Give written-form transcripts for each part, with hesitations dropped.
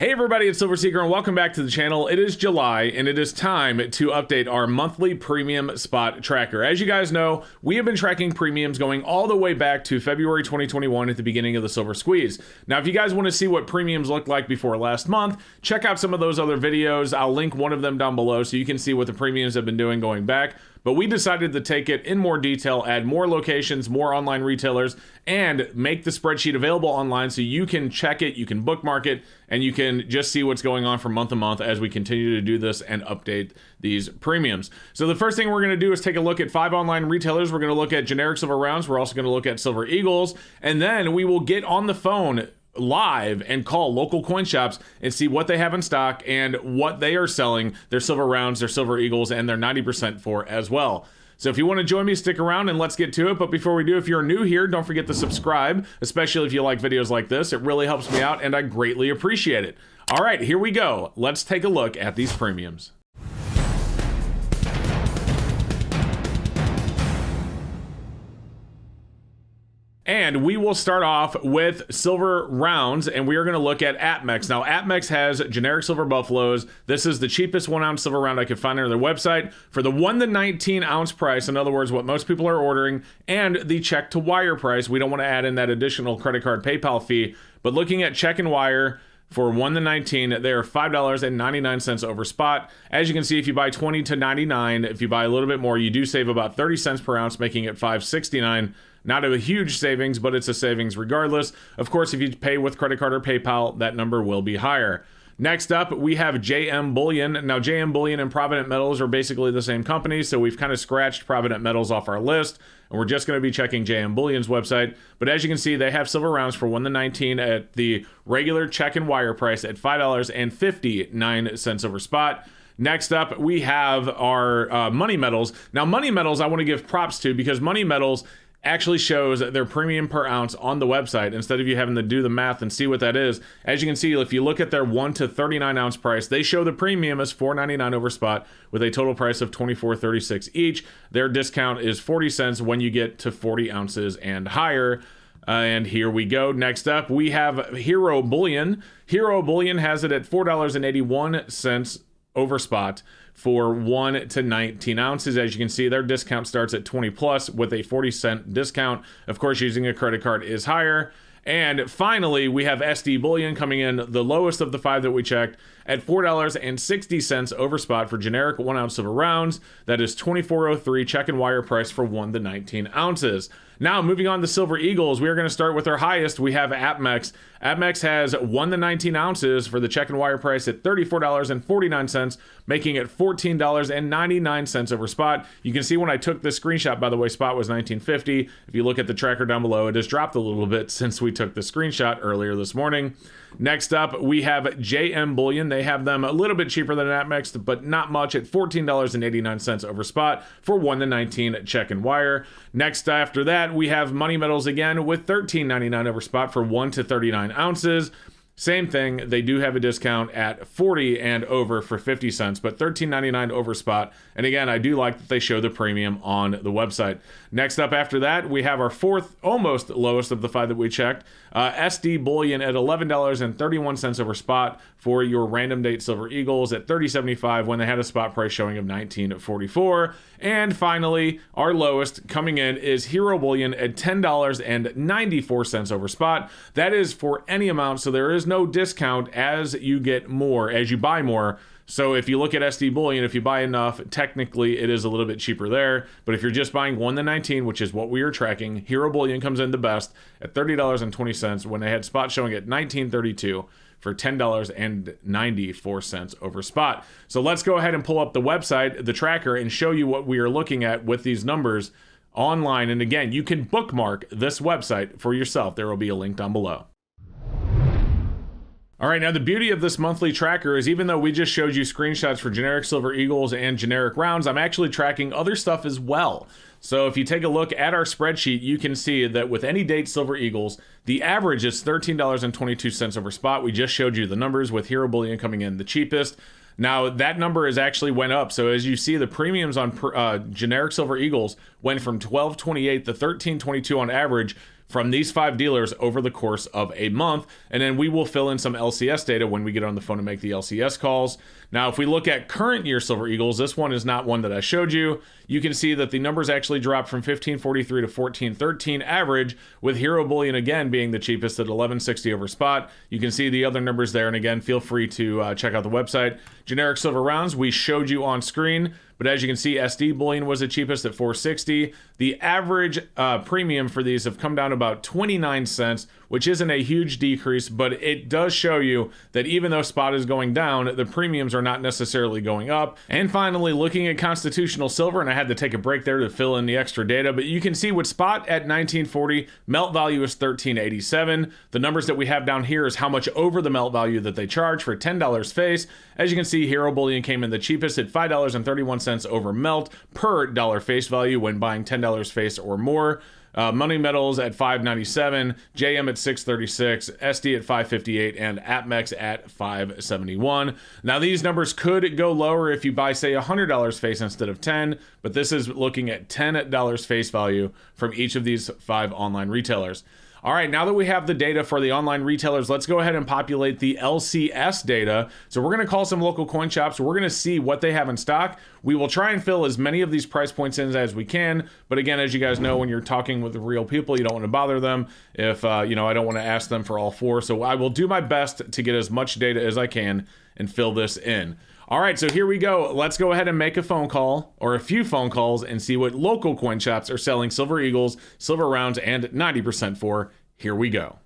Hey everybody, it's Silver Seeker and welcome back to the channel. It is July and it is time to update our monthly premium spot tracker. As you guys know, we have been tracking premiums going all the way back to February 2021 at the beginning of the Silver Squeeze. Now, if you guys want to see what premiums looked like before last month, check out some of those other videos. I'll link one of them down below so you can see what the premiums have been doing going back. But we decided to take it in more detail, add more locations, more online retailers, and make the spreadsheet available online so you can check it, you can bookmark it, and you can just see what's going on from month to month as we continue to do this and update these premiums. So the first thing we're going to do is take a look at 5 online retailers. We're going to look at generic silver rounds. We're also going to look at silver eagles, and then we will get on the phone live and call local coin shops and see what they have in stock and what they are selling their silver rounds, their silver eagles, and their 90% for as well. So if you want to join me, stick around and let's get to it. But before we do, if you're new here, don't forget to subscribe, especially if you like videos like this. It really helps me out and I greatly appreciate it. All right, here we go. Let's take a look at these premiums. And we will start off with silver rounds, and we are going to look at APMEX. Now, APMEX has generic silver buffaloes. This is the cheapest 1 ounce silver round I could find on their website for the 1 to 19 ounce price. In other words, what most people are ordering, and the check to wire price. We don't want to add in that additional credit card PayPal fee, but looking at check and wire for 1 to 19, they are $5.99 over spot. As you can see, if you buy 20 to 99, if you buy a little bit more, you do save about 30 cents per ounce, making it $5.69. Not a huge savings, but it's a savings regardless. Of course, if you pay with credit card or PayPal, that number will be higher. Next up, we have JM Bullion. Now, JM Bullion and Provident Metals are basically the same company, so we've kind of scratched Provident Metals off our list, and we're just going to be checking JM Bullion's website. But as you can see, they have silver rounds for 1 to 19 at the regular check and wire price at $5.59 over spot. Next up, we have our Money Metals. Now, Money Metals, I want to give props to because Money Metals actually shows their premium per ounce on the website instead of you having to do the math and see what that is. As you can see, if you look at their 1 to 39 ounce price, they show the premium as $4.99 over spot with a total price of $24.36 each. Their discount is 40 cents when you get to 40 ounces and higher. And here we go. Next up, we have Hero Bullion. Hero Bullion has it at $4.81 over spot for 1 to 19 ounces. As you can see, their discount starts at 20 plus with a 40-cent discount. Of course, using a credit card is higher. And finally, we have SD Bullion coming in the lowest of the 5 that we checked at $4.60 over spot for generic 1 ounce silver rounds. That is $24.03 check and wire price for 1 to 19 ounces. Now, moving on to Silver Eagles, we are going to start with our highest. We have APMEX. APMEX has 1 to 19 ounces for the check and wire price at $34.49, making it $14.99 over spot. You can see when I took this screenshot, by the way, spot was $19.50. If you look at the tracker down below, it has dropped a little bit since we took the screenshot earlier this morning. Next up, we have JM Bullion. They have them a little bit cheaper than APMEX, but not much at $14.89 over spot for 1 to 19 check and wire. Next, after that, we have Money Metals again with $13.99 over spot for 1 to 39 ounces. Same thing, they do have a discount at 40 and over for 50 cents, but $13.99 over spot. And again, I do like that they show the premium on the website. Next up after that, we have our fourth, almost lowest of the 5 that we checked, SD Bullion at $11.31 over spot for your random date Silver Eagles at $30.75 when they had a spot price showing of $19.44. And finally, our lowest coming in is Hero Bullion at $10.94 over spot. That is for any amount, so there is no discount as you get more, as you buy more. So if you look at SD Bullion, if you buy enough, technically it is a little bit cheaper there. But if you're just buying 1 to 19, which is what we are tracking, Hero Bullion comes in the best at $30.20 when they had spot showing at $19.32 for $10.94 over spot. So let's go ahead and pull up the website, the tracker, and show you what we are looking at with these numbers online. And again, you can bookmark this website for yourself. There will be a link down below. All right, now the beauty of this monthly tracker is even though we just showed you screenshots for generic Silver Eagles and generic rounds, I'm actually tracking other stuff as well. So if you take a look at our spreadsheet, you can see that with any date Silver Eagles, the average is $13.22 over spot. We just showed you the numbers with Hero Bullion coming in the cheapest. Now, that number has actually went up. So as you see, the premiums on generic Silver Eagles went from $12.28 to $13.22 on average from these 5 dealers over the course of a month. And then we will fill in some LCS data when we get on the phone to make the LCS calls. Now, if we look at current year Silver Eagles, this one is not one that I showed you. You can see that the numbers actually dropped from 1543 to 1413 average, with Hero Bullion again being the cheapest at 1160 over spot. You can see the other numbers there. And again, feel free to check out the website. Generic silver rounds we showed you on screen, but as you can see, SD Bullion was the cheapest at 460. The average premium for these have come down about 29 cents, which isn't a huge decrease, but it does show you that even though spot is going down, the premiums are not necessarily going up. And finally, looking at constitutional silver, and I had to take a break there to fill in the extra data, but you can see with spot at 1940, melt value is 1387. The numbers that we have down here is how much over the melt value that they charge for $10 face. As you can see, Hero Bullion came in the cheapest at $5.31 over melt per dollar face value when buying $10 face or more. Money Metals at $5.97, JM at $6.36, SD at $5.58, and APMEX at $5.71. Now these numbers could go lower if you buy, say, $100 face instead of 10, but this is looking at $10 face value from each of these 5 online retailers. All right, now that we have the data for the online retailers, let's go ahead and populate the LCS data. So we're going to call some local coin shops. We're going to see what they have in stock. We will try and fill as many of these price points in as we can. But again, as you guys know, when you're talking with real people, you don't want to bother them. If, I don't want to ask them for all 4. So I will do my best to get as much data as I can and fill this in. All right, so here we go. Let's go ahead and make a phone call or a few phone calls and see what local coin shops are selling Silver Eagles, Silver Rounds, and 90% for. Here we go.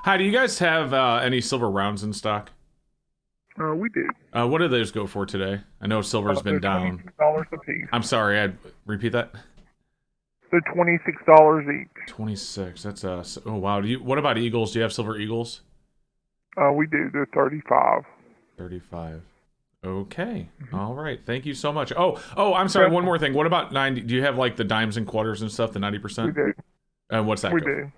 Hi, do you guys have any Silver Rounds in stock? We do. What do those go for today? I know silver's been down. $26 a piece. I'm sorry, I'd repeat that. They're $26 each. 26. That's oh wow. What about Eagles? Do you have Silver Eagles? We do. They're 35. 35. Okay. Mm-hmm. All right. Thank you so much. Oh, I'm sorry. One more thing. What about 90? Do you have like the dimes and quarters and stuff? The 90%? We do. And what's that? We do.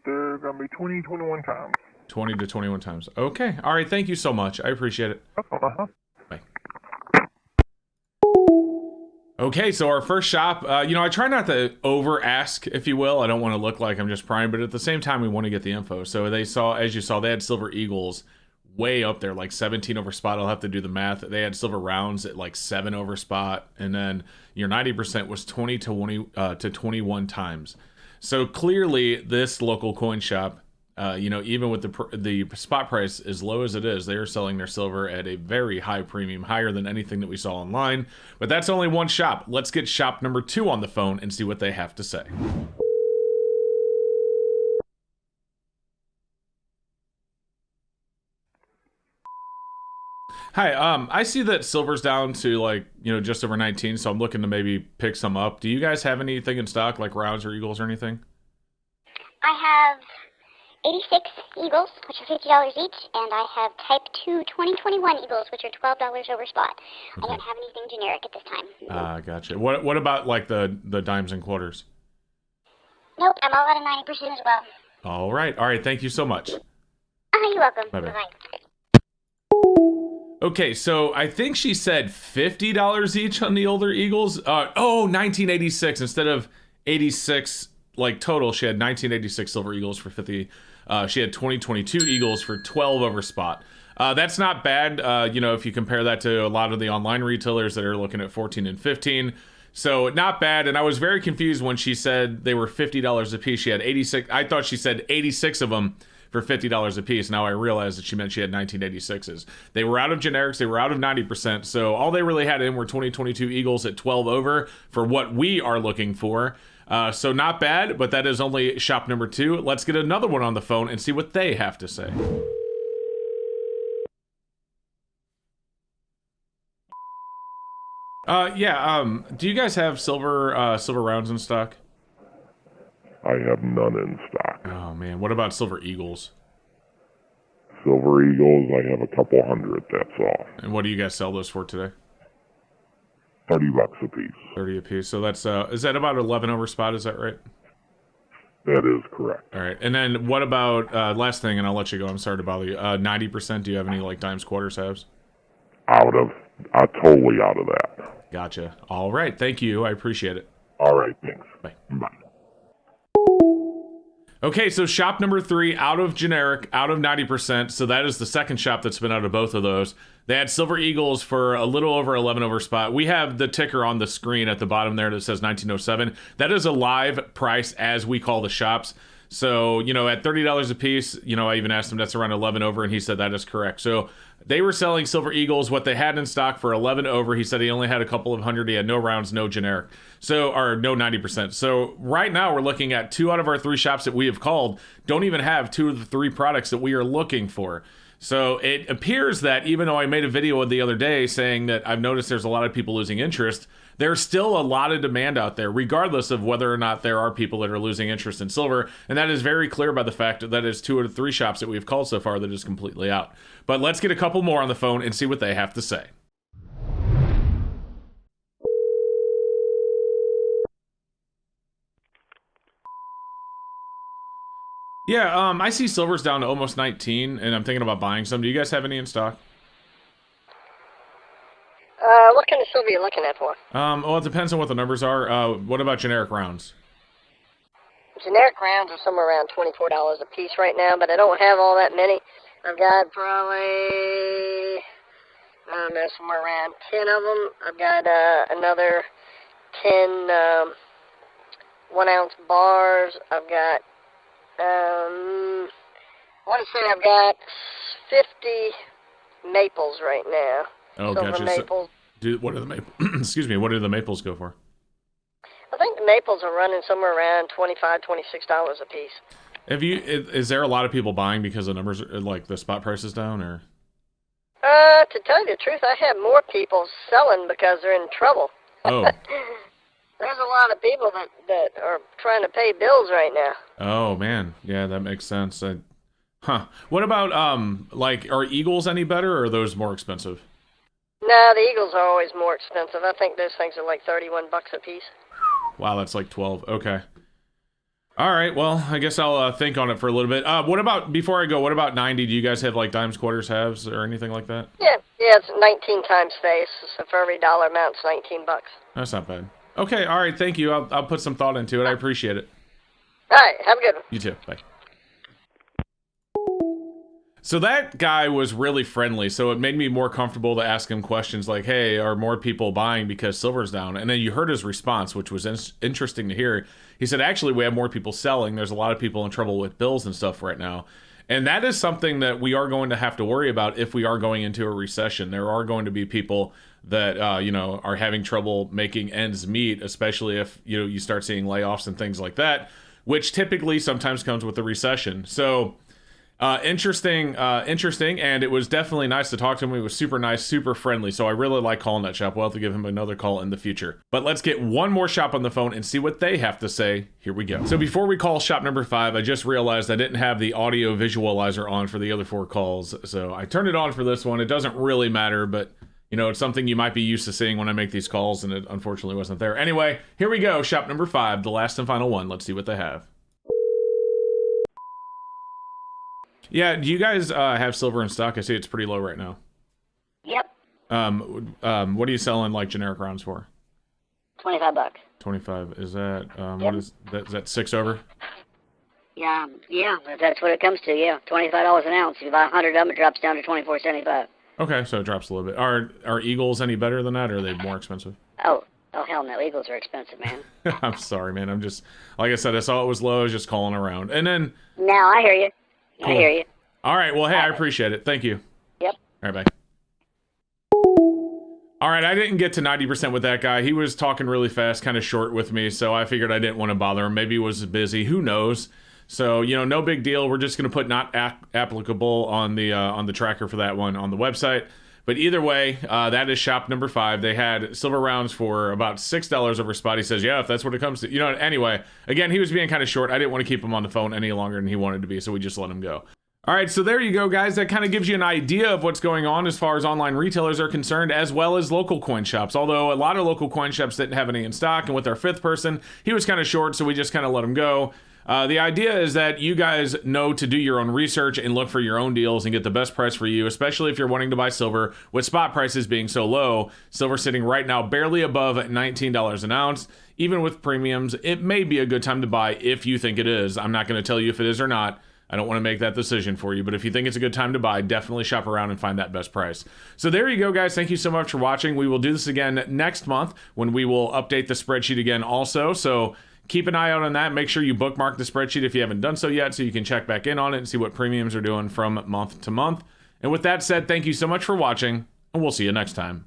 They're gonna be 20, 21 times. 20 to 21 times. Okay. All right. Thank you so much. I appreciate it. Uh-huh. Bye. Okay, so our first shop, I try not to over ask, if you will. I don't want to look like I'm just prying, but at the same time, we want to get the info. So as you saw, they had Silver Eagles way up there, like 17 over spot. I'll have to do the math. They had Silver Rounds at like 7 over spot, and then your 90% was 20 to 21 times. So clearly, this local coin shop, even with the spot price as low as it is, they are selling their silver at a very high premium, higher than anything that we saw online. But that's only one shop. Let's get shop number 2 on the phone and see what they have to say. Hi, I see that silver's down to just over 19, so I'm looking to maybe pick some up. Do you guys have anything in stock, like rounds or eagles or anything? I have 86 Eagles, which are $50 each, and I have Type 2 2021 Eagles, which are $12 over spot. Okay. I don't have anything generic at this time. Gotcha. What about like the dimes and quarters? Nope, I'm all out of 90% as well. All right. Thank you so much. You're welcome. Bye-bye. Okay, so I think she said $50 each on the older Eagles. 1986 instead of 86 total. She had 1986 Silver Eagles for 50. She had 2022 Eagles for 12 over spot. That's not bad, if you compare that to a lot of the online retailers that are looking at 14 and 15. So not bad. And I was very confused when she said they were $50 a piece. She had 86. I thought she said 86 of them for $50 a piece. Now I realized that she meant she had 1986s. They were out of generics. They were out of 90%. So all they really had in were 2022 Eagles at 12 over for what we are looking for. So not bad, but that is only shop number 2. Let's get another one on the phone and see what they have to say. Do you guys have silver rounds in stock? I have none in stock. Oh man, what about Silver Eagles? Silver Eagles, I have a couple hundred, that's all. And what do you guys sell those for today? $30 a piece. 30 a piece. So that's is that about 11 over spot, is that right? That is correct. All right. And then what about last thing, and I'll let you go, I'm sorry to bother you. 90%, do you have any dimes, quarters, halves? totally out of that. Gotcha. All right. Thank you. I appreciate it. All right, thanks. Bye. Bye. Okay, so shop number 3, out of generic, out of 90%. So that is the second shop that's been out of both of those. They had Silver Eagles for a little over 11 over spot. We have the ticker on the screen at the bottom there that says 1907. That is a live price as we call the shops. So, you know, at $30 a piece, you know, I even asked him that's around 11 over, and he said that is correct. So they were selling Silver Eagles, what they had in stock for 11 over. He said he only had a couple of hundred. He had no rounds, no generic. So, or no 90%. So right now we're looking at 2 out of our 3 shops that we have called don't even have 2 of the 3 products that we are looking for. So it appears that even though I made a video the other day saying that I've noticed there's a lot of people losing interest, there's still a lot of demand out there, regardless of whether or not there are people that are losing interest in silver. And that is very clear by the fact that it's 2 out of 3 shops that we've called so far that is completely out. But let's get a couple more on the phone and see what they have to say. Yeah, I see silver's down to almost 19, and I'm thinking about buying some. Do you guys have any in stock? What kind of silver are you looking at for? Well, it depends on what the numbers are. What about generic rounds? Generic rounds are somewhere around $24 a piece right now, but I don't have all that many. I've got probably, I don't know, somewhere around 10 of them. I've got another 10 1-ounce bars. I've got, I want to say I've got 50 maples right now. Oh, silver gotcha. maples. What are the excuse me, what do the maples go for? I think the maples are running somewhere around $25, $26 a piece. Is there a lot of people buying because the numbers are, like the spot price is down, or? To tell you the truth, I have more people selling because they're in trouble. Oh. There's a lot of people that are trying to pay bills right now. Oh man, yeah, that makes sense. What about like, are Eagles any better, or are those more expensive? No, the Eagles are always more expensive. I think those things are like $31 a piece. Wow, that's like 12. Okay. All right. Well, I guess I'll think on it for a little bit. What about, before I go, what about 90? Do you guys have like dimes, quarters, halves, or anything like that? Yeah, it's 19 times face. So for every dollar amount, it's $19. That's not bad. Okay. All right. Thank you. I'll put some thought into it. I appreciate it. All right. Have a good one. You too. Bye. So that guy was really friendly, so it made me more comfortable to ask him questions like, hey, are more people buying because silver's down? And then you heard his response, which was interesting to hear. He said, actually, we have more people selling. There's a lot of people in trouble with bills and stuff right now. And that is something that we are going to have to worry about if we are going into a recession. There are going to be people that, are having trouble making ends meet, especially if, you start seeing layoffs and things like that, which typically sometimes comes with a recession. So interesting, and it was definitely nice to talk to him. He was super nice, super friendly, so I really like calling that shop. We'll have to give him another call in the future. But let's get one more shop on the phone and see what they have to say. Here we go. So before we call shop number 5, I just realized I didn't have the audio visualizer on for the other 4 calls, so I turned it on for this one. It doesn't really matter, but it's something you might be used to seeing when I make these calls, and it unfortunately wasn't there. Anyway, here we go, shop number 5, the last and final one. Let's see what they have. Yeah, do you guys have silver in stock? I see it's pretty low right now. Yep. What are you selling like generic rounds for? $25. 25. Is that Yep. what is that? Is that 6 over? Yeah, that's what it comes to. Yeah, $25 an ounce. If you buy 100 of them, it drops down to $24.75. Okay, so it drops a little bit. Are Eagles any better than that, or are they more expensive? Oh hell no! Eagles are expensive, man. I'm sorry, man. I'm just, like I said, I saw it was low. I was just calling around, and then. Now I hear you. Cool. I hear you. All right. Well, hey, I appreciate it. Thank you. Yep. All right, bye. All right, I didn't get to 90% with that guy. He was talking really fast, kind of short with me, so I figured I didn't want to bother him. Maybe he was busy. Who knows? So, no big deal. We're just going to put not applicable on the tracker for that one on the website. But either way, that is shop number 5. They had silver rounds for about $6 over spot. He says, yeah, if that's what it comes to. Anyway, again, he was being kind of short. I didn't want to keep him on the phone any longer than he wanted to be, so we just let him go. All right, so there you go, guys. That kind of gives you an idea of what's going on as far as online retailers are concerned, as well as local coin shops. Although a lot of local coin shops didn't have any in stock, and with our fifth person, he was kind of short, so we just kind of let him go. The idea is that you guys know to do your own research and look for your own deals and get the best price for you, especially if you're wanting to buy silver with spot prices being so low. Silver sitting right now barely above $19 an ounce. Even with premiums, it may be a good time to buy if you think it is. I'm not going to tell you if it is or not. I don't want to make that decision for you, but if you think it's a good time to buy, definitely shop around and find that best price. So there you go, guys. Thank you so much for watching. We will do this again next month when we will update the spreadsheet again also. So keep an eye out on that. Make sure you bookmark the spreadsheet if you haven't done so yet so you can check back in on it and see what premiums are doing from month to month. And with that said, thank you so much for watching, and we'll see you next time.